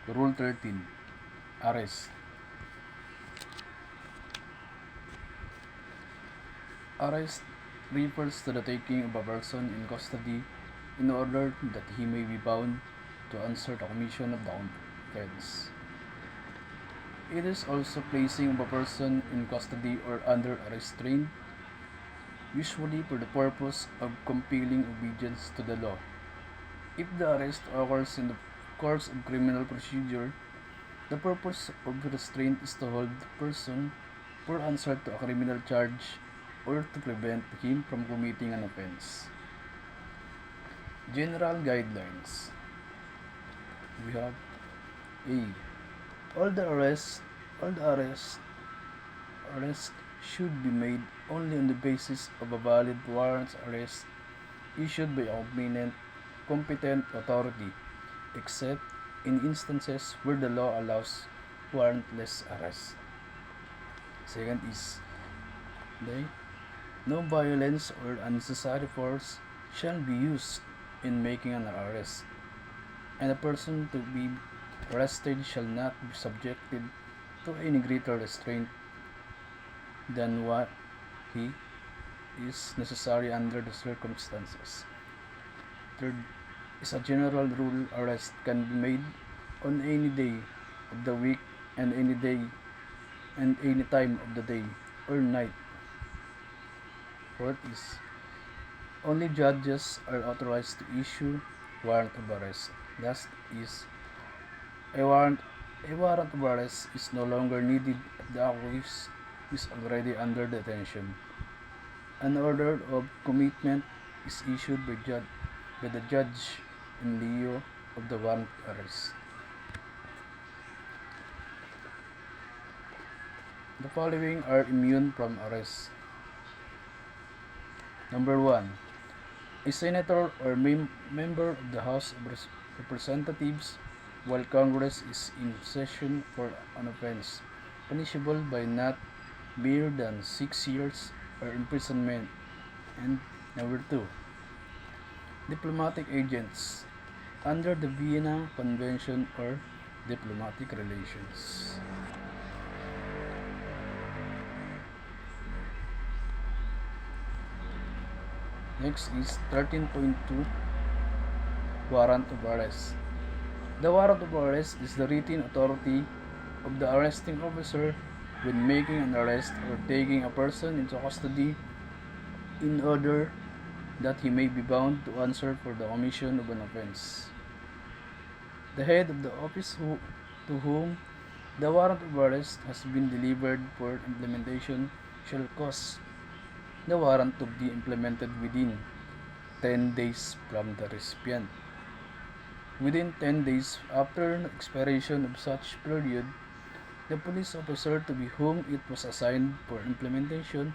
Rule 13. Arrest. Arrest refers to the taking of a person in custody in order that he may be bound to answer the commission of the offense. It is also placing of a person in custody or under a restraint, usually for the purpose of compelling obedience to the law. If the arrest occurs in the course of criminal procedure, the purpose of the restraint is to hold the person for answer to a criminal charge or to prevent him from committing an offense. General guidelines. We have A. All the arrests should be made only on the basis of a valid warrant of arrest issued by a competent authority, except in instances where the law allows warrantless arrest. Second is no violence or unnecessary force shall be used in making an arrest, and a person to be arrested shall not be subjected to any greater restraint than what he is necessary under the circumstances. Third is a general rule: arrest can be made on any day of the week and any day and any time of the day or night. Fourth is only judges are authorized to issue warrant of arrest. Last is a warrant of arrest is no longer needed if the accused is already under detention. An order of commitment is issued by the judge in lieu of the warrant arrest. The following are immune from arrest. Number 1. A senator or member of the House of Representatives while Congress is in session for an offense punishable by not more than 6 years or imprisonment. And number 2. Diplomatic agents under the Vienna Convention or diplomatic relations. Next is 13.2 Warrant of Arrest. The warrant of arrest is the written authority of the arresting officer when making an arrest or taking a person into custody in order that he may be bound to answer for the commission of an offense. The head of the office to whom the warrant of arrest has been delivered for implementation shall cause the warrant to be implemented within 10 days from the recipient. Within 10 days after the expiration of such period, the police officer to whom it was assigned for implementation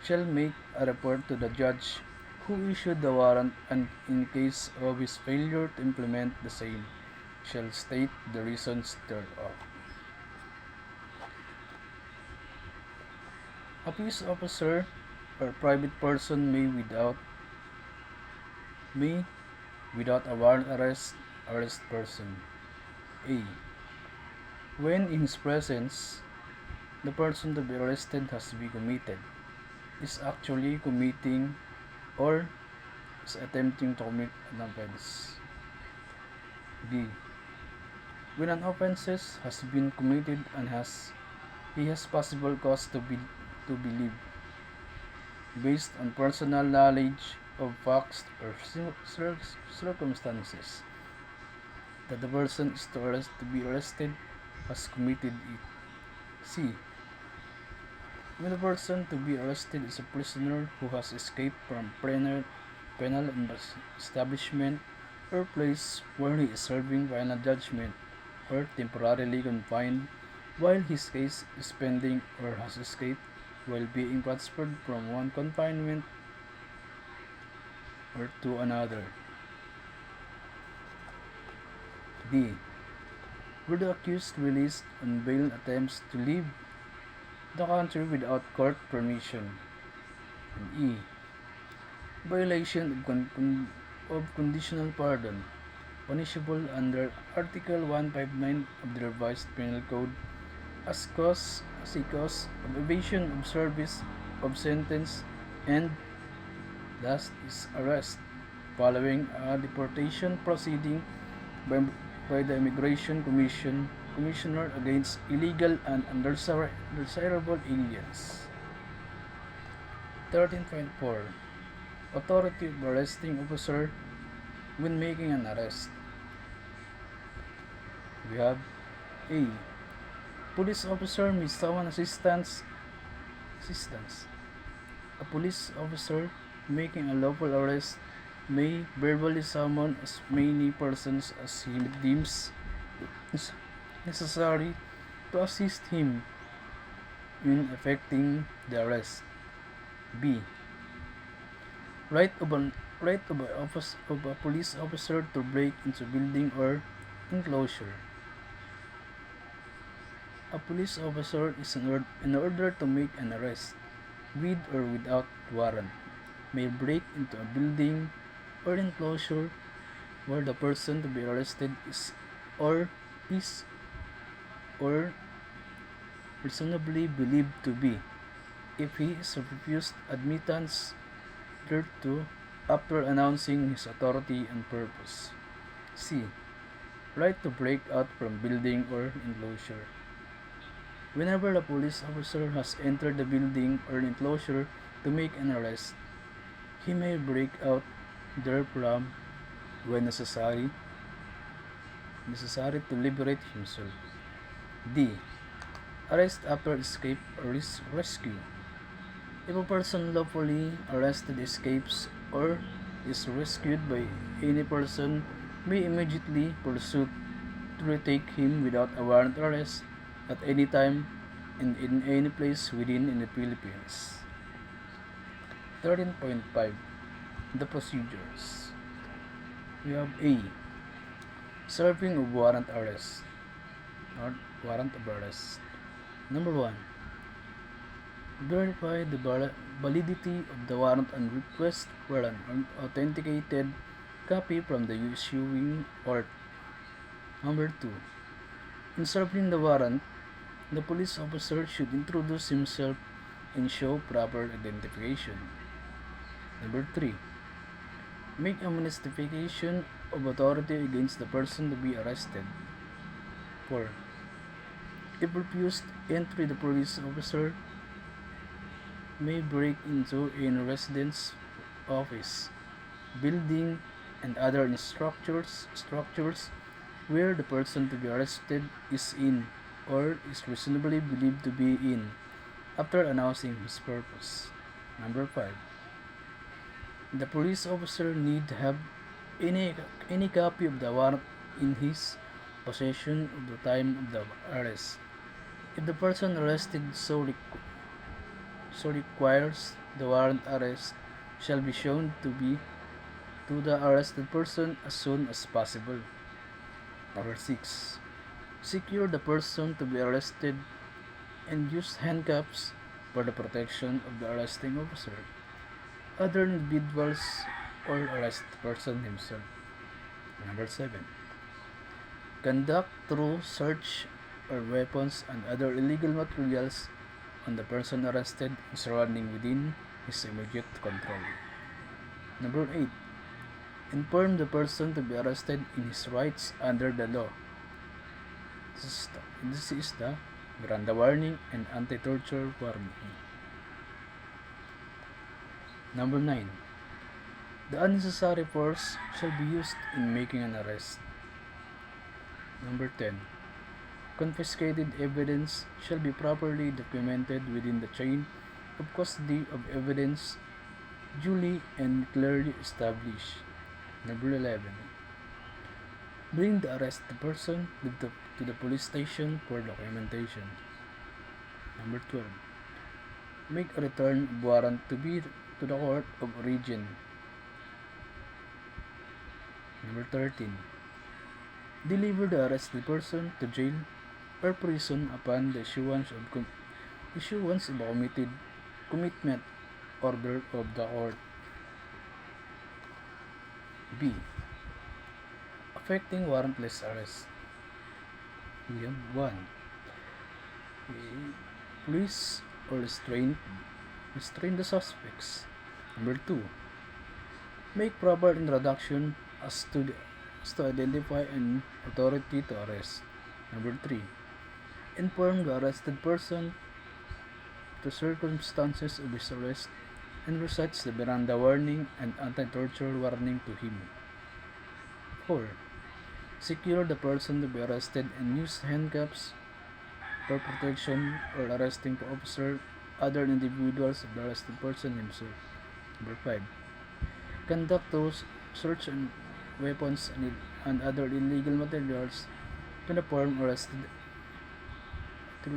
shall make a report to the judge who issued the warrant, and in case of his failure to implement the same, shall state the reasons thereof. A peace officer or private person may without a warrant arrest person. A. When in his presence, the person to be arrested has been committed, is actually committing or is attempting to commit an offense. B. When an offense has been committed and he has possible cause to believe, based on personal knowledge of facts or circumstances, that the person is to be arrested has committed it. C. When the person to be arrested is a prisoner who has escaped from penal establishment or place where he is serving final judgment, or temporarily confined while his case is pending, or has escaped while being transferred from one confinement or to another. D. Were the accused released on bail attempts to leave the country without court permission. And E. Violation of conditional pardon. punishable under Article 159 of the Revised Penal Code as a cause of evasion of service of sentence, and last is arrest following a deportation proceeding by, by the Immigration Commissioner against illegal and undesirable aliens. 13.4 Authority of arresting officer when making an arrest. We have A. Police officer may summon assistance. A police officer making a lawful arrest may verbally summon as many persons as he deems necessary to assist him in effecting the arrest. B. Right of a police officer to break into building or enclosure. A police officer is in order to make an arrest, with or without warrant, may break into a building or enclosure where the person to be arrested is or reasonably believed to be, if he is refused admittance thereto after announcing his authority and purpose. C. Right to break out from building or enclosure. Whenever the police officer has entered the building or enclosure to make an arrest, he may break out therefrom when necessary to liberate himself. D. Arrest after escape or rescue. If a person lawfully arrested escapes or is rescued by any person, may immediately pursue to retake him without a warrant arrest at any time and in any place within the Philippines. 13.5 The procedures. We have A. Serving of warrant arrest or warrant of arrest. Number 1. Verify the validity of the warrant and request for an authenticated copy from the issuing court. Number 2. In serving the warrant, the police officer should introduce himself and show proper identification. Number 3. Make a manifestation of authority against the person to be arrested. 4. If refused entry, the police officer may break into any residence, office, building, and other structures where the person to be arrested is in or is reasonably believed to be in after announcing his purpose. Number 5. The police officer need to have any copy of the warrant in his possession at the time of the arrest. If the person arrested so requires, the warrant arrest shall be shown to the arrested person as soon as possible. Number 6. Secure the person to be arrested and use handcuffs for the protection of the arresting officer, other individuals, or arrest the person himself. Number 7. Conduct thorough search of weapons and other illegal materials on the person arrested and surrounding within his immediate control. Number 8. Inform the person to be arrested in his rights under the law. This is the Miranda warning and anti-torture warning. Number 9. The unnecessary force shall be used in making an arrest. Number 10. Confiscated evidence shall be properly documented within the chain of custody of evidence duly and clearly established. Number 11. Bring the arrested person to the police station for documentation. Number 12. Make a return of warrant to the court of origin. Number 13. Deliver the arrested person to jail or prison upon the issuance of a commitment order of the court. B. A affecting warrantless arrest. We have 1. Police or restrain the suspects. Number 2. Make proper introduction as to identify an authority to arrest. Number 3. Inform the arrested person the circumstances of his arrest and recites the Miranda warning and anti-torture warning to him. 4. Secure the person to be arrested and use handcuffs for protection or arresting officer other individuals of the arrested person himself. Number 5. Conduct those search and weapons and other illegal materials to the person arrested to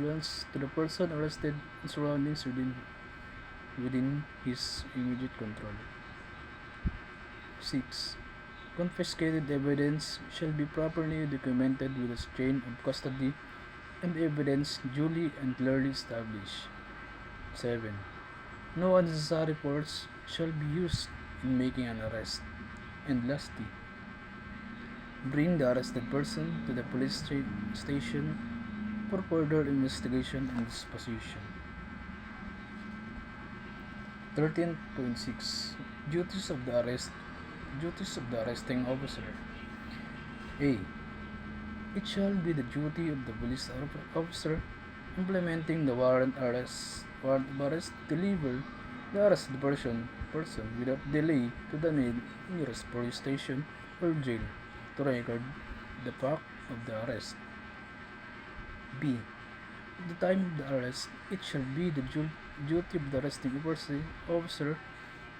the person arrested and surroundings within his immediate control. 6. Confiscated evidence shall be properly documented with a chain of custody and evidence duly and clearly established. 7. No unnecessary force shall be used in making an arrest. And lastly, bring the arrested person to the police station for further investigation and disposition. 13.6 Duties of the arresting officer. A. It shall be the duty of the police officer implementing the warrant of arrest to deliver the arrested person without delay to the nearest police station or jail to record the fact of the arrest. B. At the time of the arrest, it shall be the duty of the arresting officer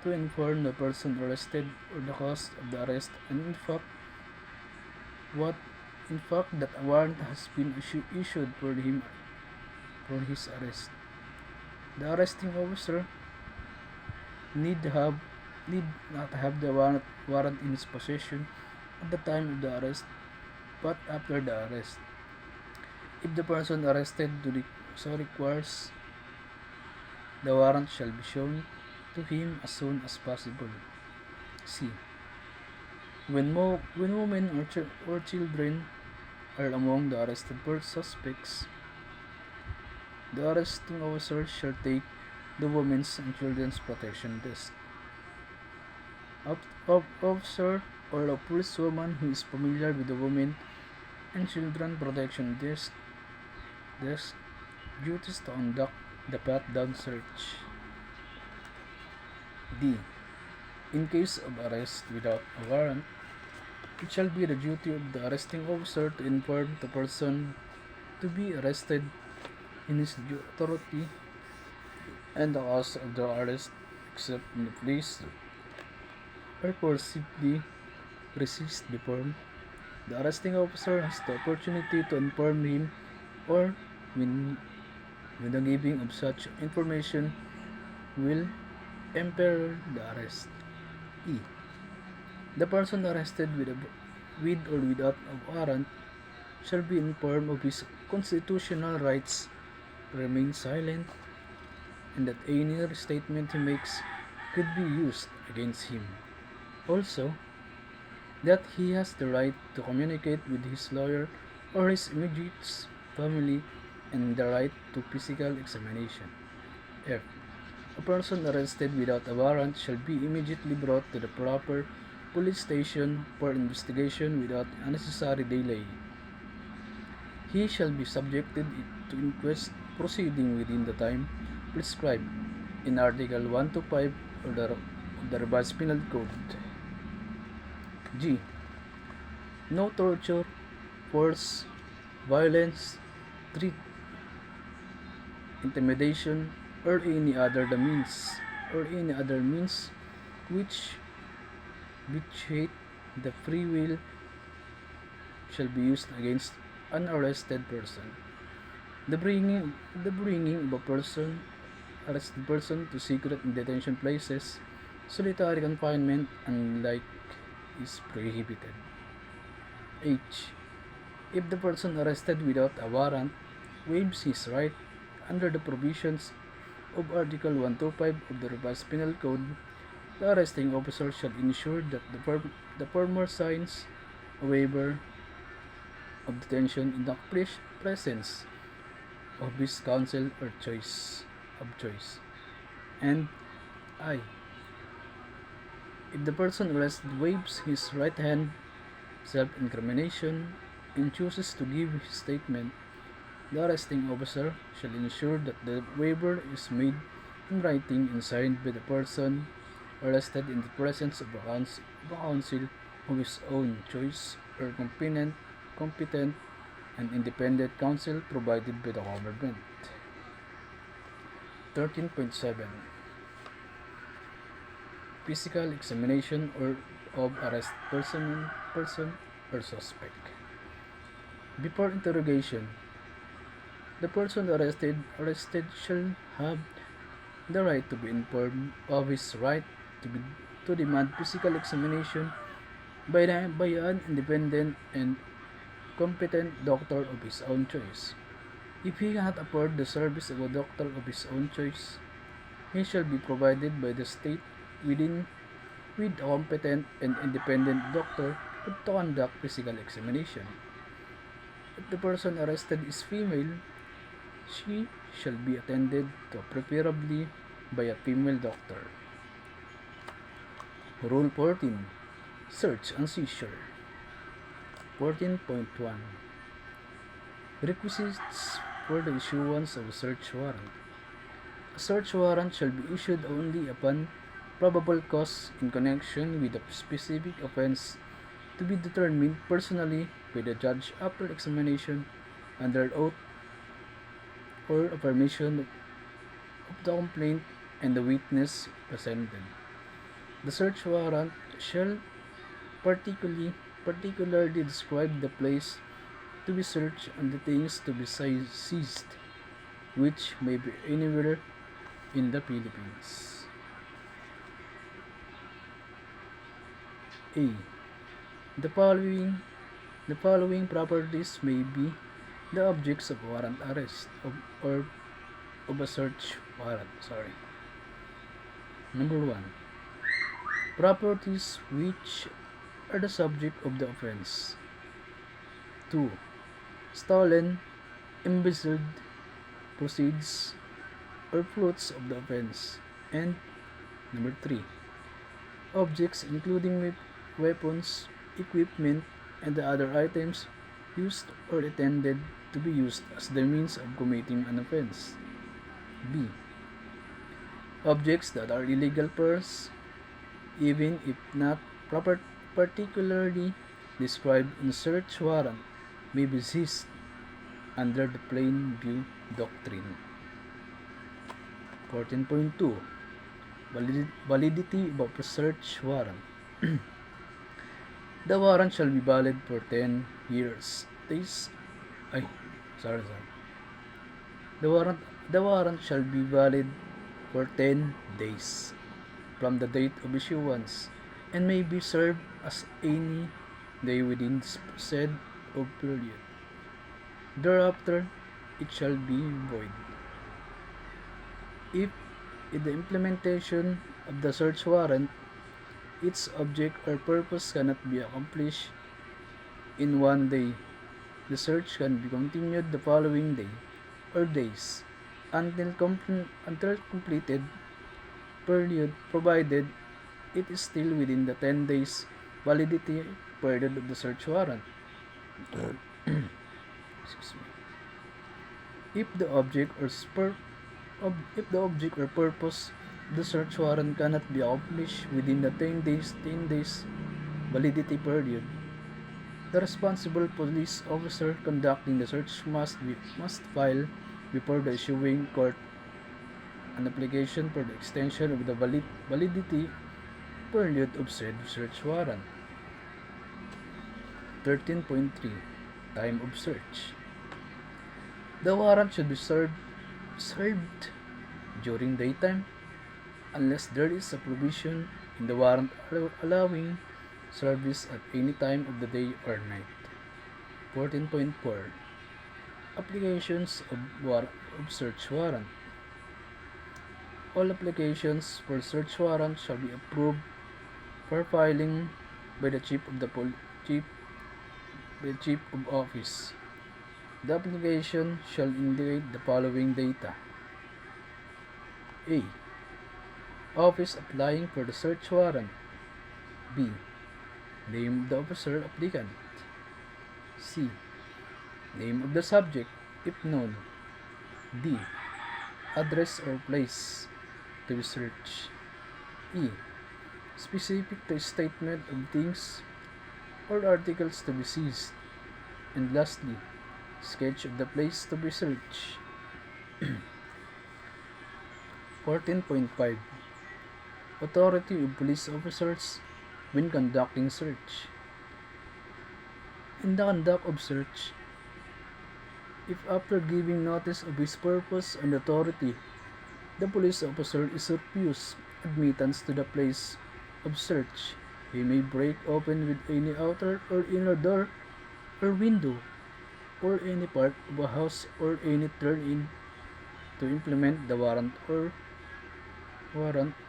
to inform the person arrested or the cause of the arrest and in fact that a warrant has been issued for his arrest. The arresting officer need not have the warrant in his possession at the time of the arrest, but after the arrest. If the person arrested so requires, the warrant shall be shown to him as soon as possible. C. When women or children are among the arrested suspects, the arresting officer shall take the women's and children's protection test. Officer or a policewoman who is familiar with the women and children protection desk duties to conduct the pat-down search. D. In case of arrest without a warrant, it shall be the duty of the arresting officer to inform the person to be arrested in his authority and the cause of the arrest, except when the police or forcibly resist before. The arresting officer has the opportunity to inform him or when the giving of such information will imperil the arrest. E. The person arrested with or without a warrant shall be informed of his constitutional rights to remain silent and that any statement he makes could be used against him. Also, that he has the right to communicate with his lawyer or his immediate family and the right to physical examination. F. A person arrested without a warrant shall be immediately brought to the proper police station for investigation without unnecessary delay. He shall be subjected to inquest proceeding within the time prescribed in Article 125 of the Revised Penal Code. G. No torture, force, violence, threat, intimidation, or any other means which vitiate the free will shall be used against an arrested person. The bringing of a arrested person to secret detention places, solitary confinement, and like is prohibited. H. If the person arrested without a warrant waives his right under the provisions of Article 125 of the Revised Penal Code, the arresting officer shall ensure that the former signs a waiver of detention in the presence of his counsel or choice. And I. If the person arrested waives his right hand self-incrimination and chooses to give his statement, the arresting officer shall ensure that the waiver is made in writing and signed by the person arrested in the presence of a counsel of his own choice or competent and independent counsel provided by the government. 13.7 Physical examination of arrest person or suspect. Before interrogation, the person arrested shall have the right to be informed of his right to demand physical examination by an independent and competent doctor of his own choice. If he cannot afford the service of a doctor of his own choice, he shall be provided by the state with a competent and independent doctor to conduct physical examination. If the person arrested is female, she shall be attended to preferably by a female doctor. Rule 14. Search and seizure. 14.1 Requisites for the issuance of a search warrant. A search warrant shall be issued only upon probable cause in connection with a specific offense to be determined personally by the judge after examination under oath or affirmation of the complaint and the witness presented. The search warrant shall particularly describe the place to be searched and the things to be seized, which may be anywhere in the Philippines. A. The following properties may be the objects of warrant arrest or of a search warrant. Number 1. Properties which are the subject of the offense. 2. Stolen, embezzled proceeds or fruits of the offense. And number 3. Objects including weapons, equipment, and the other items used or intended to be used as the means of committing an offense. B. Objects that are illegal purse, even if not particularly described in search warrant, may be seized under the plain view doctrine. 14.2 Validity of a search warrant. The warrant shall be valid for 10 years. The warrant shall be valid for 10 days from the date of issuance and may be served as any day within the said period. Thereafter, it shall be void. If in the implementation of the search warrant, its object or purpose cannot be accomplished in one day, the search can be continued the following day or days until completed period, provided it is still within the 10 days validity period of the search warrant. If the object or purpose of the search warrant cannot be accomplished within the 10 days validity period, the responsible police officer conducting the search must file before the issuing court an application for the extension of the validity period of said search warrant. 13.3 Time of search. The warrant should be served during daytime unless there is a provision in the warrant allowing service at any time of the day or night. 14.4 Applications of search warrant. All applications for search warrant shall be approved for filing by the chief by the Chief of Office. The application shall indicate the following data. A. Office applying for the search warrant. B. Name of the officer applicant. C. Name of the subject, if known. D. Address or place to be searched. E. Specific to statement of things or articles to be seized. And lastly, sketch of the place to be searched. 14.5 Authority of police officers when conducting search. In the conduct of search, if after giving notice of his purpose and authority, the police officer is refused admittance to the place of search, he may break open with any outer or inner door or window or any part of a house or any turn-in to implement the warrant or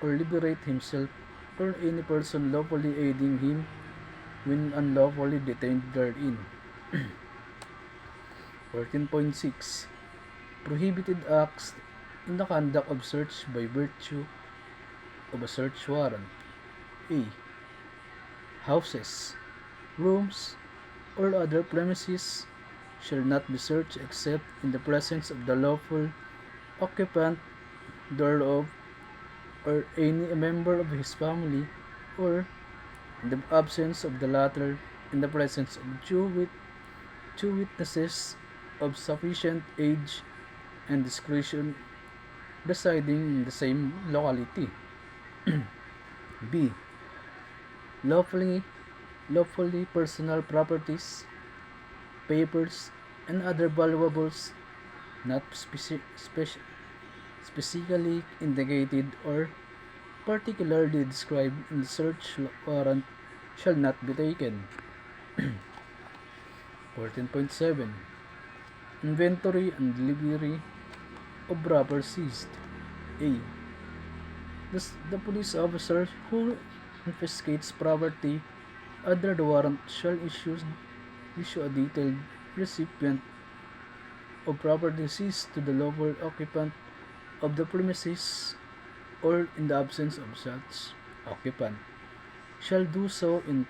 liberate himself or any person lawfully aiding him when unlawfully detained therein. 14.6 Prohibited acts in the conduct of search by virtue of a search warrant. A. Houses, rooms, or other premises shall not be searched except in the presence of the lawful occupant thereof or any member of his family, or in the absence of the latter in the presence of two witnesses of sufficient age and discretion residing in the same locality. B. Lawfully personal properties, papers, and other valuables not specifically indicated or particularly described in the search warrant shall not be taken. 14.7 Inventory and delivery of rubber seized. A. The police officer who confiscates property under the warrant shall issue a detailed recipient of property seized to the lawful occupant of the premises, or in the absence of such occupant, shall do so in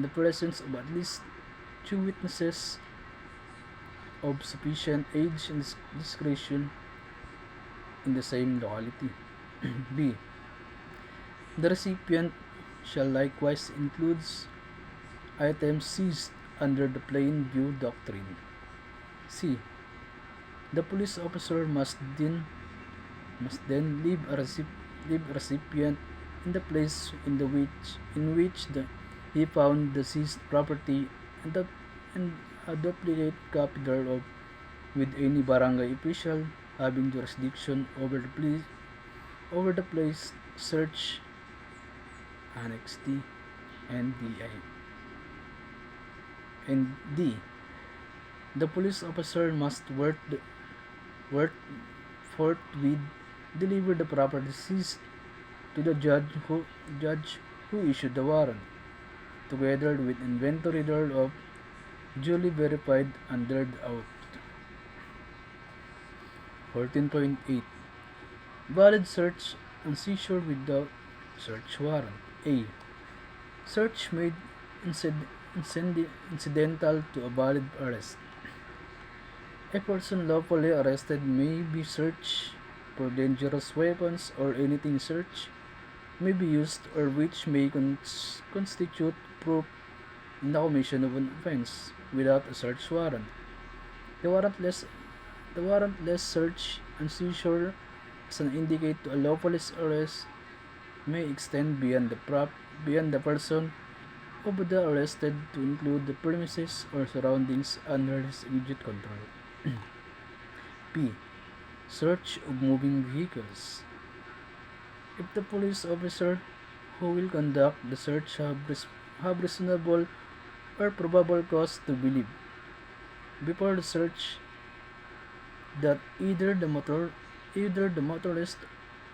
the presence of at least two witnesses of sufficient age and discretion in the same locality. B. The recipient shall likewise include items seized under the plain view doctrine. C. The police officer must then leave a recipient in the place in which he found the seized property and a duplicate copy thereof with any barangay official having jurisdiction over the place search, Annex D and DI. And D. The police officer must forthwith deliver the property seized to the judge who issued the warrant, together with inventory thereof duly verified under the oath. 14.8 Valid search and seizure without search warrant. A. Search made incidental to a valid arrest. A person lawfully arrested may be searched for dangerous weapons or anything searched may be used or which may constitute proof in the commission of an offense without a search warrant. The warrantless search and seizure as an indicate to a lawful arrest may extend beyond the person of the arrested to include the premises or surroundings under his immediate control. P. Search of moving vehicles. If the police officer who will conduct the search have reasonable or probable cause to believe before the search that either the motorist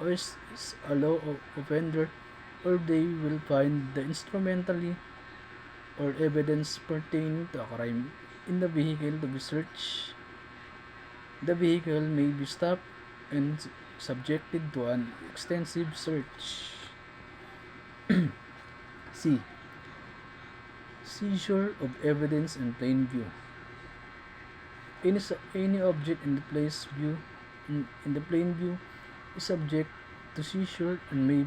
is a law offender or they will find the or evidence pertaining to a crime in the vehicle to be searched. The vehicle may be stopped and subjected to an extensive search. C. Seizure of evidence in plain view. Any object in the plain view is subject to seizure and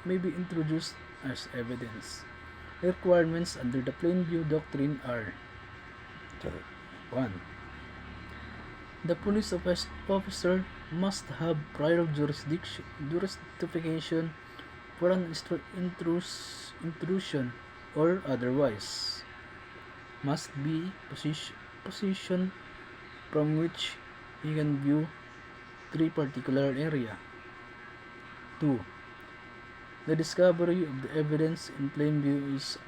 may be introduced as evidence. Requirements under the plain view doctrine are: 1. The police officer must have prior justification for an intrusion or otherwise must be position from which he can view 3 particular area. 2. The discovery of the evidence in plain view is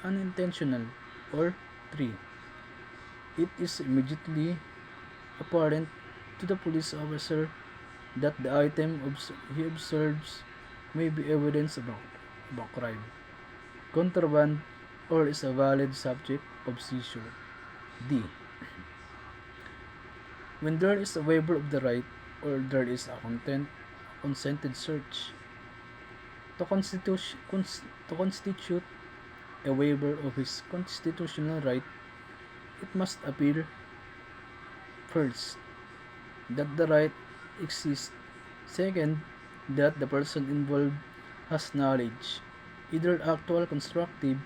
unintentional. Or 3. It is immediately apparent to the police officer that the item he observes may be evidence about crime, contraband, or is a valid subject of seizure. D. When there is a waiver of the right or there is a consented search, to constitute a waiver of his constitutional right, it must appear, first, that the right exists, second, that the person involved has knowledge, either actual constructive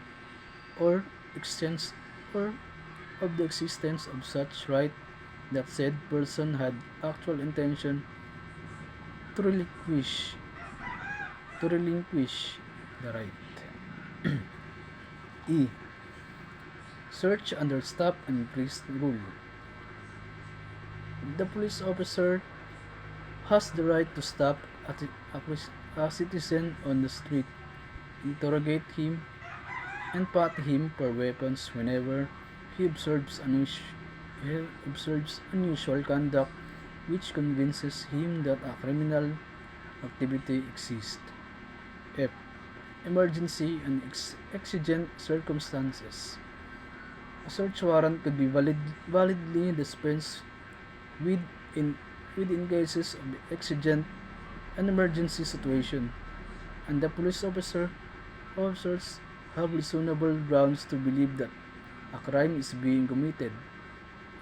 or of the existence of such right, that said person had actual intention to relinquish the right. E. Search under stop and frisk rule. The police officer has the right to stop a citizen on the street, interrogate him, and pat him for weapons whenever he observes unusual conduct which convinces him that a criminal activity exists. F. Emergency and exigent circumstances. A search warrant could be validly dispensed with in cases of exigent and emergency situation, and the police officers have reasonable grounds to believe that a crime is being committed,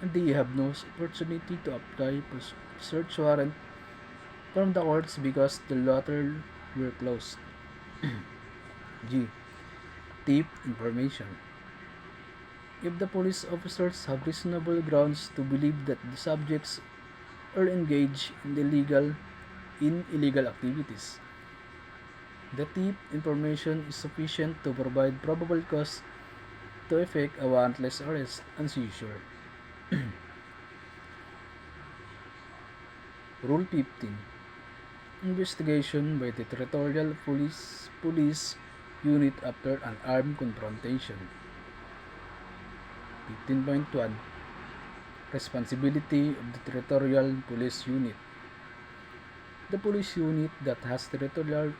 and they have no opportunity to apply for search warrant from the courts because the latter were closed. G. Tip information. If the police officers have reasonable grounds to believe that the subjects are engaged in illegal activities, the tip information is sufficient to provide probable cause to effect a warrantless arrest and seizure. Rule 15. Investigation by the Territorial Police Unit after an armed confrontation. 15.1. Responsibility of the Territorial Police Unit. The police unit that has territorial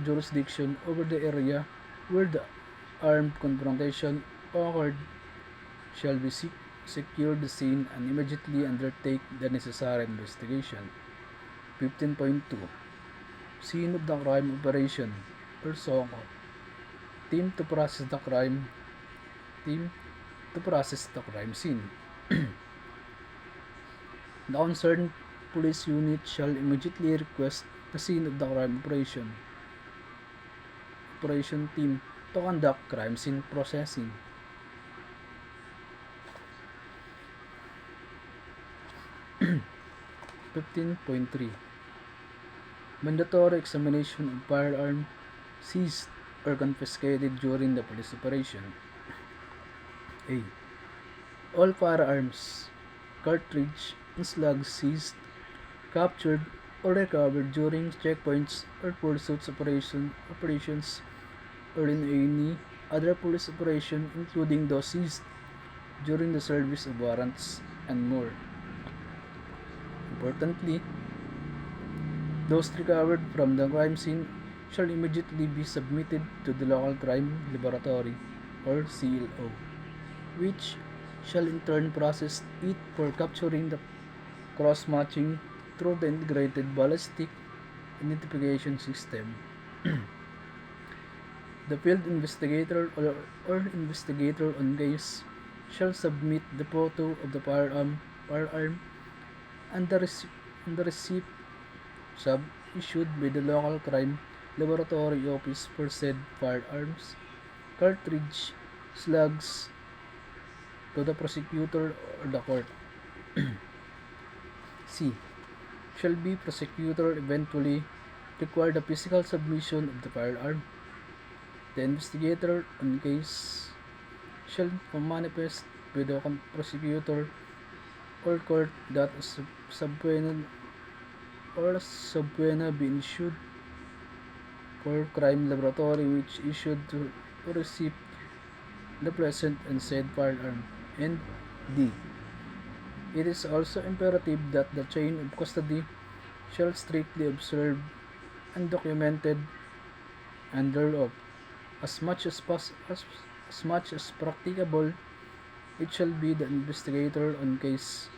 jurisdiction over the area where the armed confrontation occurred shall be secure the scene and immediately undertake the necessary investigation. 15.2. Scene of the crime operation or SOCO. Team to process the crime scene. The concerned police unit shall immediately request the scene of the crime operation team to conduct crime scene processing. 15.3. Mandatory examination of firearm seized or confiscated during the police operation. A. All firearms, cartridge, and slugs seized, captured, or recovered during checkpoints or pursuit operations or in any other police operation, including those seized during the service of warrants, and more. Importantly, those recovered from the crime scene shall immediately be submitted to the local crime laboratory or CLO, which shall in turn process it for capturing the cross-matching through the integrated ballistic identification system. The field investigator or investigator on case shall submit the photo of the firearm and the receipt sub issued by the local crime laboratory office for said firearms, cartridge, slugs to the prosecutor or the court. C. Shall be prosecutor eventually require the physical submission of the firearm. The investigator on case shall manifest with the prosecutor or court that a subpoena be issued for crime laboratory which issued to receive the present and said firearm. And D. It is also imperative that the chain of custody shall strictly observe and documented and thereof as much as practicable. It shall be the investigator on case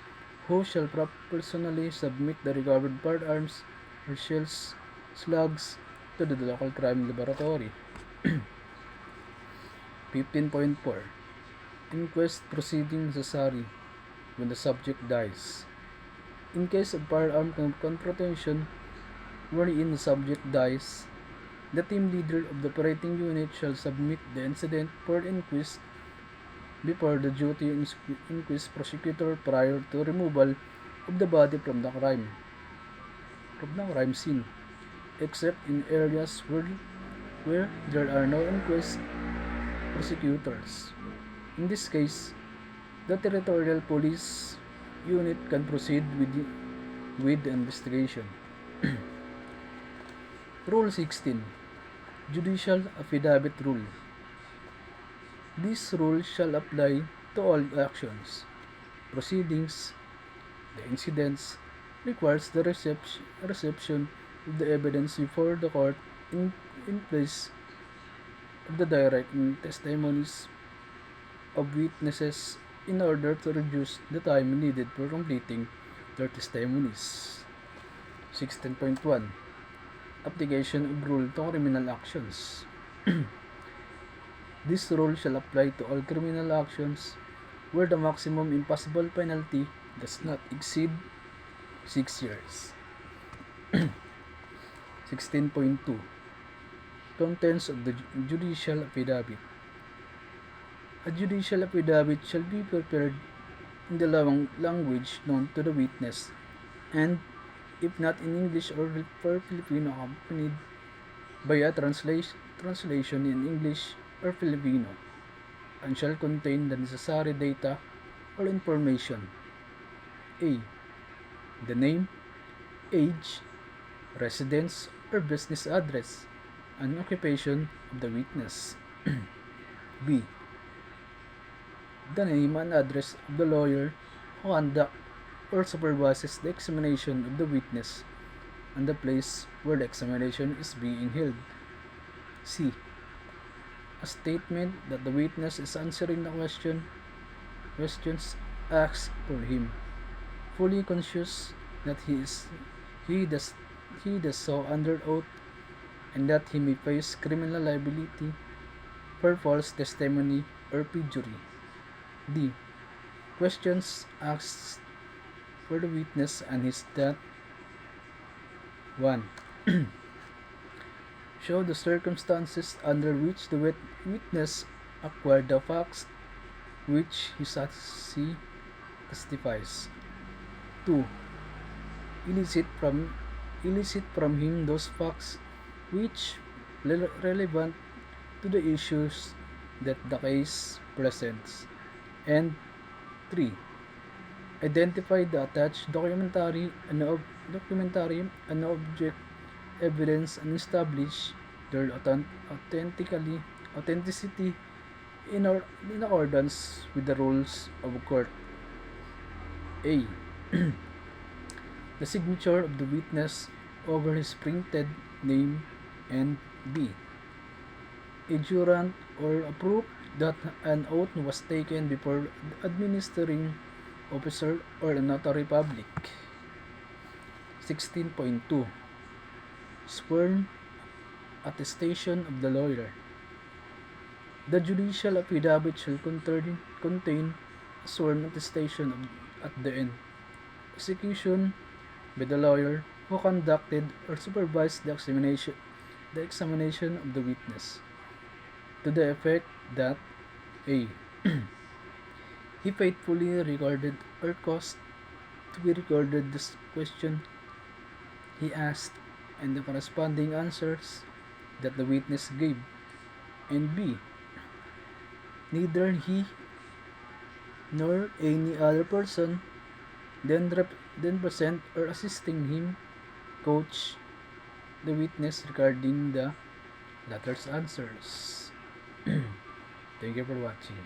who shall personally submit the recovered firearms or shells, slugs to the local crime laboratory. 15.4 Inquest proceeding necessary when the subject dies. In case of firearm confrontation wherein the subject dies, the team leader of the operating unit shall submit the incident for inquest before the duty inquest prosecutor prior to removal of the body from the crime scene, except in areas where there are no inquest prosecutors. In this case, the territorial police unit can proceed with the investigation. Rule 16. Judicial Affidavit Rule. This rule shall apply to all actions, proceedings. The incidents requires the reception of the evidence before the court in place of the direct testimonies of witnesses in order to reduce the time needed for completing their testimonies. 16.1 Application of rule to criminal actions. This rule shall apply to all criminal actions where the maximum impossible penalty does not exceed 6 years. 16.2 Contents of the judicial affidavit. A judicial affidavit shall be prepared in the language known to the witness, and if not in English or Filipino, accompanied by a translation in English or Filipino, and shall contain the necessary data or information. A. The name, age, residence or business address, and occupation of the witness. B. The name and address of the lawyer who conducts or supervises the examination of the witness and the place where the examination is being held. C. A statement that the witness is answering the questions asked for him, fully conscious that he does so under oath, and that he may face criminal liability for false testimony or perjury. D. Questions asked for the witness and his death. 1. Show the circumstances under which the witness acquired the facts which he testifies. 2. Elicit from him those facts which relevant to the issues that the case presents. And 3. Identify the attached documentary and object evidence and establish their authenticity in accordance with the rules of court. A. The signature of the witness over his printed name, And B. A jurant or a proof that an oath was taken before the administering officer or a notary public. 16.2. Sworn attestation of the lawyer. The judicial affidavit shall contain a sworn attestation at the end. Execution by the lawyer who conducted or supervised the examination of the witness, to the effect that A. He faithfully recorded or caused to be recorded the question he asked and the corresponding answers that the witness gave, and B. Neither he nor any other person then present or assisting him coach the witness regarding the latter's answers. Thank you for watching.